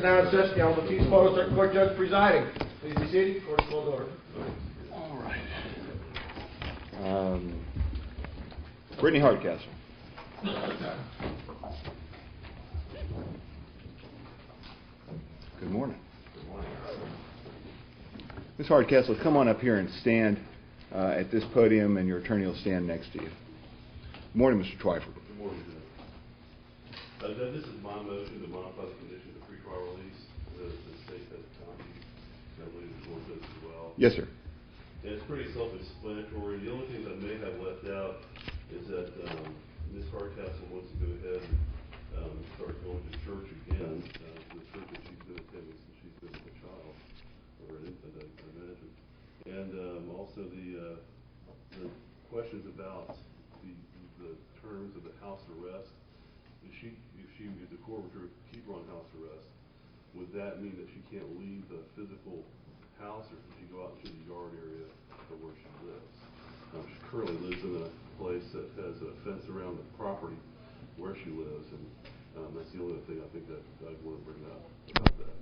is now in session. The Honorable Chief Photo Circuit Court Judge presiding. Please be seated. Court is called to order. All right. Brittni Hardcastle. Good morning. Good morning. Ms. Hardcastle, come on up here and stand at this podium, and your attorney will stand next to you. Good morning, Mr. Twyford. Good morning, Judge. Judge, this is my motion to modify the conditions of pretrial release. The state has copies. I believe the court does as well. Yes, sir. And it's pretty self-explanatory. The only thing I may have left out is that Ms. Hardcastle wants to go ahead and start going to church again, the church that she's been attending since she's been a child, or an infant, I imagine. And also the questions about the terms of the house arrest. If the court were to keep her on house arrest, would that mean that she can't leave the physical house, or can she go out into the yard area of where she lives? She currently lives in a place that has a fence around the property where she lives, and that's the only thing I think that I want to bring up about that.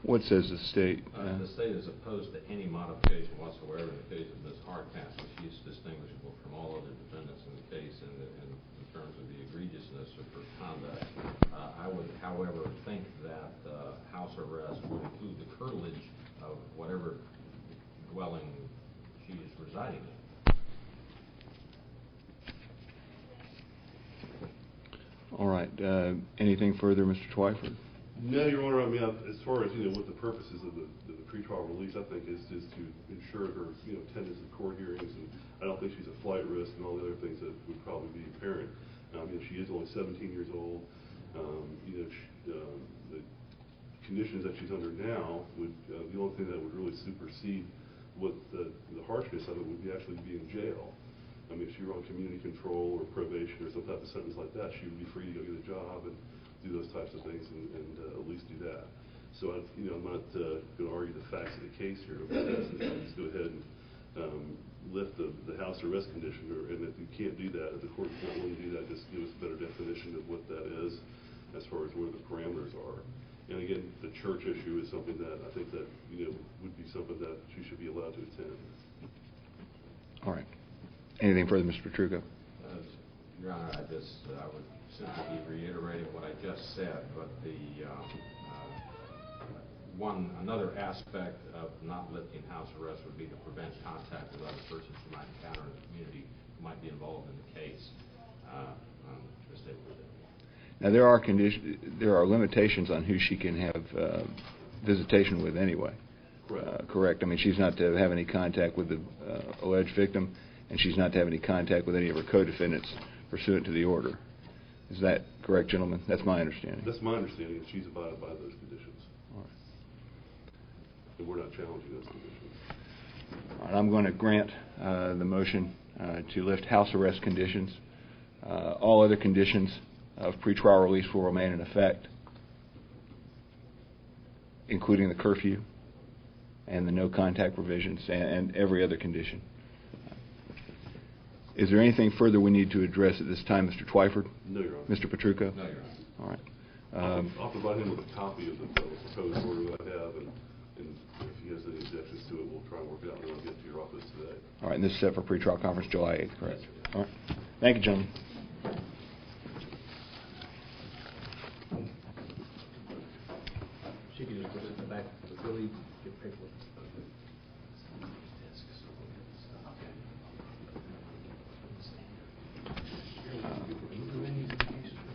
What says the state? The state is opposed to any modification whatsoever in the case of Ms. Hardcastle. She is distinguishable from all other defendants in the case in terms of the egregiousness of her conduct. I would, however, think that house arrest would include the curtilage of whatever dwelling she is residing in. All right. Anything further, Mr. Twyford? No, Your Honor. I mean, as far as what the purposes of the pretrial release, I think is to ensure her attendance at court hearings, and I don't think she's a flight risk and all the other things that would probably be apparent. She is only 17 years old. The conditions that she's under now would the only thing that would really supersede what the harshness of it would be actually be in jail. I mean, if she were on community control or probation or some type of sentence like that, she would be free to go get a job and do those types of things and at least do that. So I'm not going to argue the facts of the case here, but let's go ahead and lift the house arrest condition, and if you can't do that, if the court's not willing to do that, just give us a better definition of what that is as far as where the parameters are. And again, the church issue is something that I think that would be something that she should be allowed to attend. All right. Anything further, Mr. Petrucco? Your Honor, I would simply be reiterating what I just said, but another aspect of not lifting house arrest would be to prevent contact with other persons who might encounter in the community who might be involved in the case. Now there are limitations on who she can have visitation with anyway. Correct. Correct. I mean, she's not to have any contact with the alleged victim, and she's not to have any contact with any of her co-defendants pursuant to the order. Is that correct, gentlemen? That's my understanding. That's my understanding, and she's abided by those conditions. All right. And we're not challenging those conditions. All right, I'm going to grant the motion to lift house arrest conditions. All other conditions of pretrial release will remain in effect, including the curfew and the no contact provisions and every other condition. Is there anything further we need to address at this time, Mr. Twyford? No, Your Honor. Mr. Petrucco? No, Your Honor. All right. I'll provide him with a copy of the proposed order that I have, and if he has any objections to it, we'll try and work it out when I get to your office today. All right, and this is set for pretrial conference July 8th, correct? Yes, all right. Thank you, gentlemen. She can just put it in the back.